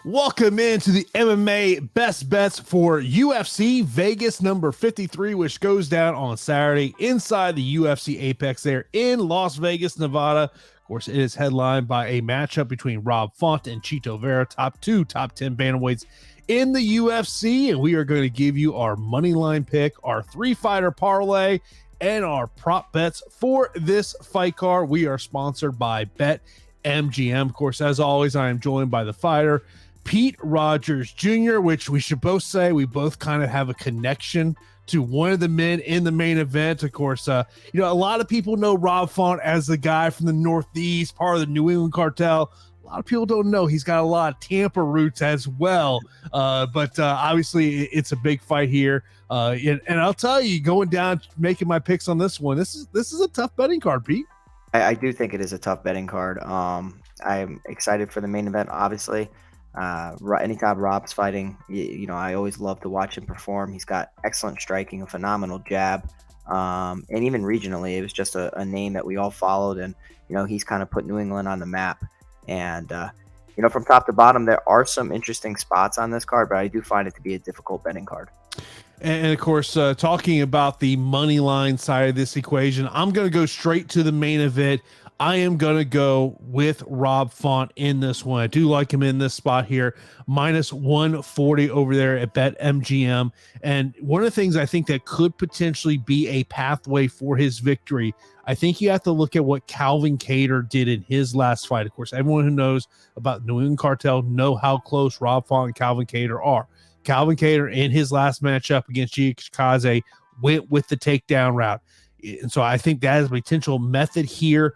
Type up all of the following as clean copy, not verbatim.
Welcome into the MMA Best Bets for UFC Vegas number 53, which goes down on Saturday inside the UFC Apex there in Las Vegas, Nevada. Of course, it is headlined by a matchup between Rob Font and Chito Vera, top 10 bantamweights in the UFC. And we are going to give you our money line pick, our three-fighter parlay, and our prop bets for this fight card. We are sponsored by BetMGM. Of course, as always, I am joined by the fighter, Pete Rogers Jr., which we should both say we both kind of have a connection to one of the men in the main event. Of course, a lot of people know Rob Font as the guy from the Northeast, part of the New England cartel. A lot of people don't know he's got a lot of Tampa roots as well. But obviously, it's a big fight here. And I'll tell you, going down, making my picks on this one, this is a tough betting card, Pete. I do think it is a tough betting card. I'm excited for the main event, obviously. Anytime Rob's fighting, I always love to watch him perform. He's got excellent striking, a phenomenal jab, and even regionally, it was just a name that we all followed. And he's kind of put New England on the map. And from top to bottom, there are some interesting spots on this card, but I do find it to be a difficult betting card. And of course, talking about the money line side of this equation, I'm going to go straight to the main event. I am going to go with Rob Font in this one. I do like him in this spot here, minus 140 over there at BetMGM. And one of the things I think that could potentially be a pathway for his victory, I think you have to look at what Calvin Kattar did in his last fight. Of course, everyone who knows about New England Cartel know how close Rob Font and Calvin Kattar are. Calvin Kattar in his last matchup against Giga went with the takedown route. And so I think that is a potential method here.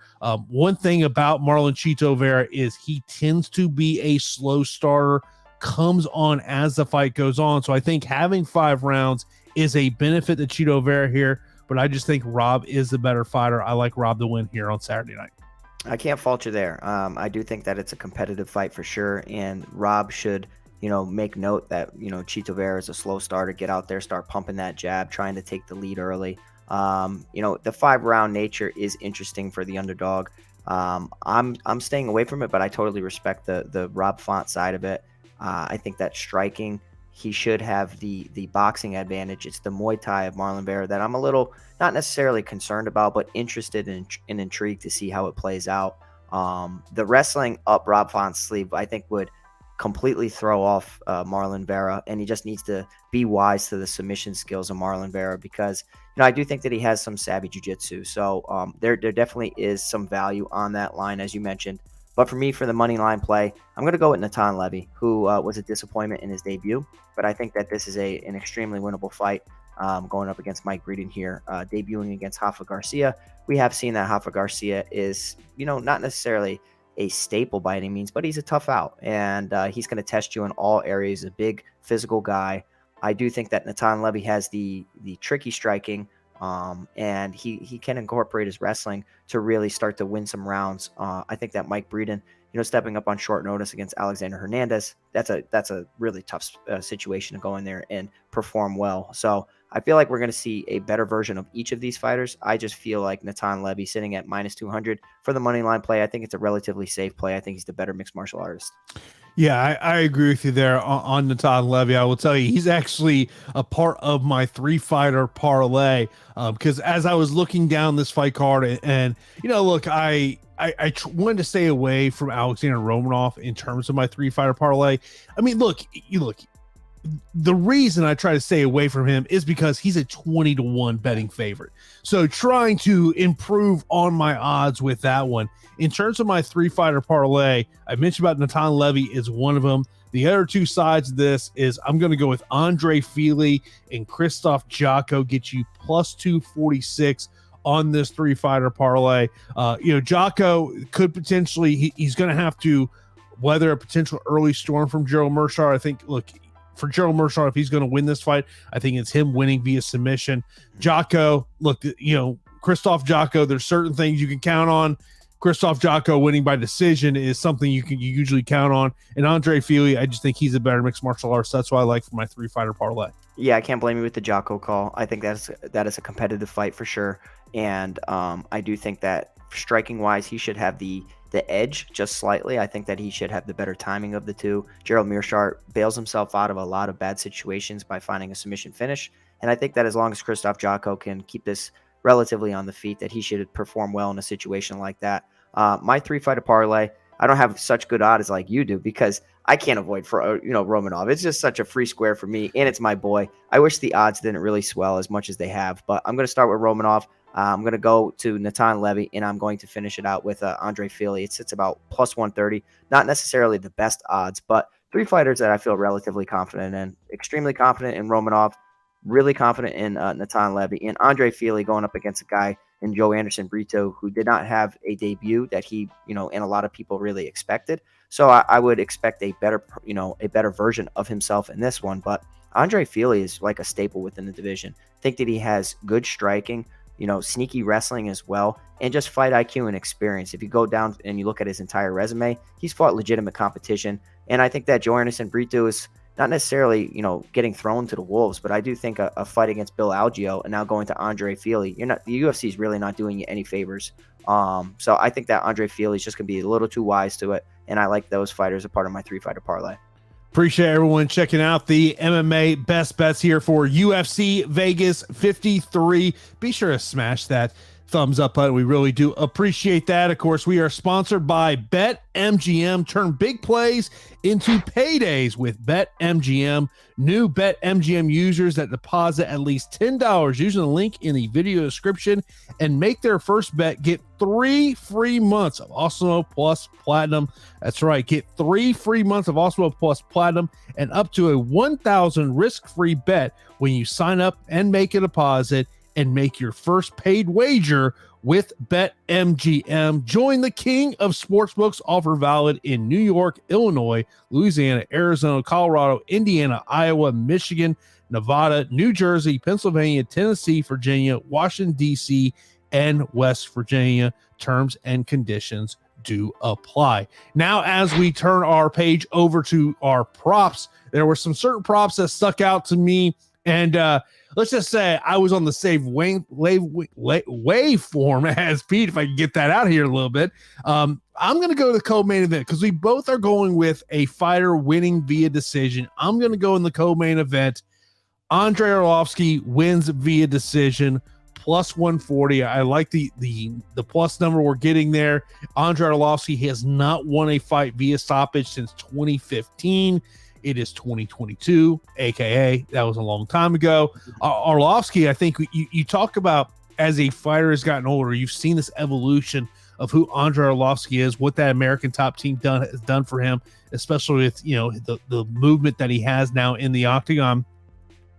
One thing about Marlon Chito Vera is he tends to be a slow starter, comes on as the fight goes on. So I think having 5 rounds is a benefit to Chito Vera here, but I just think Rob is the better fighter. I like Rob to win here on Saturday night. I can't fault you there. I do think that it's a competitive fight for sure, and Rob should make note that Chito Vera is a slow starter. Get out there, start pumping that jab, trying to take the lead early. The 5-round nature is interesting for the underdog. I'm staying away from it, but I totally respect the Rob Font side of it. I think that striking, he should have the boxing advantage. It's the Muay Thai of Marlon Vera that I'm a little not necessarily concerned about, but interested and intrigued to see how it plays out. The wrestling up Rob Font's sleeve, I think, would completely throw off Marlon Vera, and he just needs to be wise to the submission skills of Marlon Vera, because I do think that he has some savvy jiu-jitsu. So there definitely is some value on that line, as you mentioned. But for me, for the money line play, I'm going to go with Natan Levy, who was a disappointment in his debut. But I think that this is an extremely winnable fight going up against Mike Breeden here, debuting against Rafa Garcia. We have seen that Rafa Garcia is, not necessarily a staple by any means, but he's a tough out, and he's going to test you in all areas. A big physical guy. I do think that Natan Levy has the tricky striking, and he can incorporate his wrestling to really start to win some rounds. I think that Mike Breeden, stepping up on short notice against Alexander Hernandez, that's a really tough situation to go in there and perform well. So I feel like we're going to see a better version of each of these fighters. I just feel like Natan Levy sitting at minus 200 for the money line play. I think it's a relatively safe play. I think he's the better mixed martial artist. Yeah, I agree with you there on Natan Levy. I will tell you, he's actually a part of my 3-fighter parlay, because as I was looking down this fight card, and look, I wanted to stay away from Alexander Romanov in terms of my 3-fighter parlay. I mean, look. The reason I try to stay away from him is because he's a 20-1 betting favorite. So trying to improve on my odds with that one. In terms of my 3-fighter parlay, I mentioned about Natan Levy is one of them. The other 2 sides of this is I'm going to go with Andre Fili and Krzysztof Jotko, get you plus 246 on this 3-fighter parlay. Jotko could potentially, he's going to have to weather a potential early storm from Gerald Meerschaert. I think, look, for Gerald Meerschaert, if he's going to win this fight, I think it's him winning via submission. Jotko, look, Krzysztof Jotko, there's certain things you can count on. Krzysztof Jotko winning by decision is something you usually count on. And Andre Fili, I just think he's a better mixed martial artist. That's what I like for my 3-fighter parlay. Yeah, I can't blame you with the Jotko call. I think that is a competitive fight for sure. And I do think that striking wise, he should have the the edge just slightly. I think that he should have the better timing of the two. Gerald Meerschaert bails himself out of a lot of bad situations by finding a submission finish. And I think that as long as Krzysztof Jotko can keep this relatively on the feet, that he should perform well in a situation like that. My 3-fighter parlay, I don't have such good odds like you do because I can't avoid for Romanov. It's just such a free square for me, and it's my boy. I wish the odds didn't really swell as much as they have, but I'm going to start with Romanov. I'm going to go to Natan Levy, and I'm going to finish it out with Andre Fili. It sits about plus 130. Not necessarily the best odds, but 3 fighters that I feel relatively confident in. Extremely confident in Romanov, really confident in Natan Levy, and Andre Fili going up against a guy in Joe Anderson Brito who did not have a debut that he, and a lot of people really expected. So I would expect a better version of himself in this one. But Andre Fili is like a staple within the division. I think that he has good striking, sneaky wrestling as well, and just fight IQ and experience. If you go down and you look at his entire resume, he's fought legitimate competition. And I think that Joe Anderson Brito is not necessarily, getting thrown to the wolves, but I do think a fight against Bill Algeo and now going to Andre Fili, the UFC is really not doing you any favors. So I think that Andre Fili is just going to be a little too wise to it, and I like those fighters a part of my 3-fighter parlay. Appreciate everyone checking out the MMA best bets here for UFC Vegas 53. Be sure to smash that thumbs up button. We really do appreciate that. Of course, we are sponsored by BetMGM. Turn big plays into paydays with BetMGM. New BetMGM users that deposit at least $10 using the link in the video description and make their first bet get 3 free months of Awesemo Plus Platinum. That's right, get 3 free months of Awesemo Plus Platinum and up to a 1,000 risk-free bet when you sign up and make a deposit and make your first paid wager with BetMGM. Join the king of sportsbooks. Offer valid in New York, Illinois, Louisiana, Arizona, Colorado, Indiana, Iowa, Michigan, Nevada, New Jersey, Pennsylvania, Tennessee, Virginia, Washington, D.C., and West Virginia. Terms and conditions do apply. Now, as we turn our page over to our props, there were some certain props that stuck out to me, and let's just say I was on the same waveform as Pete, if I can get that out here a little bit. I'm going to go to the co-main event because we both are going with a fighter winning via decision. I'm going to go in the co-main event. Andrei Arlovski wins via decision, plus 140. I like the plus number we're getting there. Andrei Arlovski has not won a fight via stoppage since 2015. It is 2022, aka that was a long time ago. Arlovski, I think you talk about as a fighter has gotten older, you've seen this evolution of who Andrei Arlovski is, what that American top team has done for him, especially with the movement that he has now in the octagon.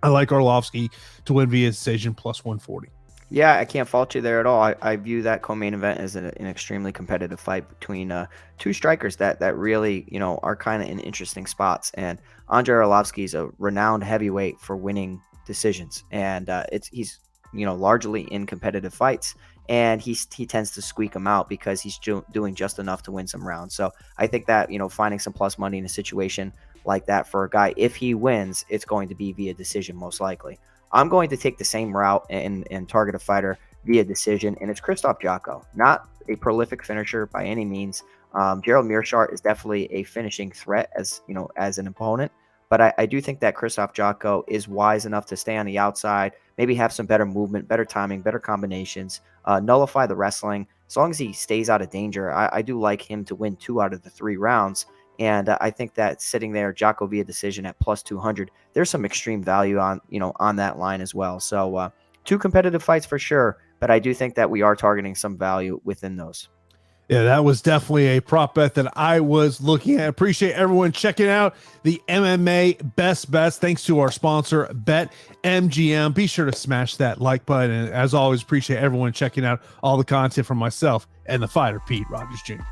I like Arlovski to win via decision, plus 140. Yeah, I can't fault you there at all. I view that co-main event as an extremely competitive fight between 2 strikers that really, are kind of in interesting spots. And Andrei Arlovski is a renowned heavyweight for winning decisions, and he's largely in competitive fights, and he tends to squeak them out because he's doing just enough to win some rounds. So I think that finding some plus money in a situation like that for a guy, if he wins, it's going to be via decision most likely. I'm going to take the same route and target a fighter via decision, and it's Krzysztof Jotko. Not a prolific finisher by any means. Gerald Meerschaert is definitely a finishing threat as an opponent, but I do think that Krzysztof Jotko is wise enough to stay on the outside, maybe have some better movement, better timing, better combinations, nullify the wrestling. As long as he stays out of danger, I do like him to win 2 out of the 3 rounds. And I think that sitting there, Jotko via decision at plus 200, there's some extreme value on that line as well. So 2 competitive fights for sure, but I do think that we are targeting some value within those. Yeah, that was definitely a prop bet that I was looking at. Appreciate everyone checking out the MMA best bets. Thanks to our sponsor, BetMGM. Be sure to smash that like button. And as always, appreciate everyone checking out all the content from myself and the fighter, Pete Rogers Jr.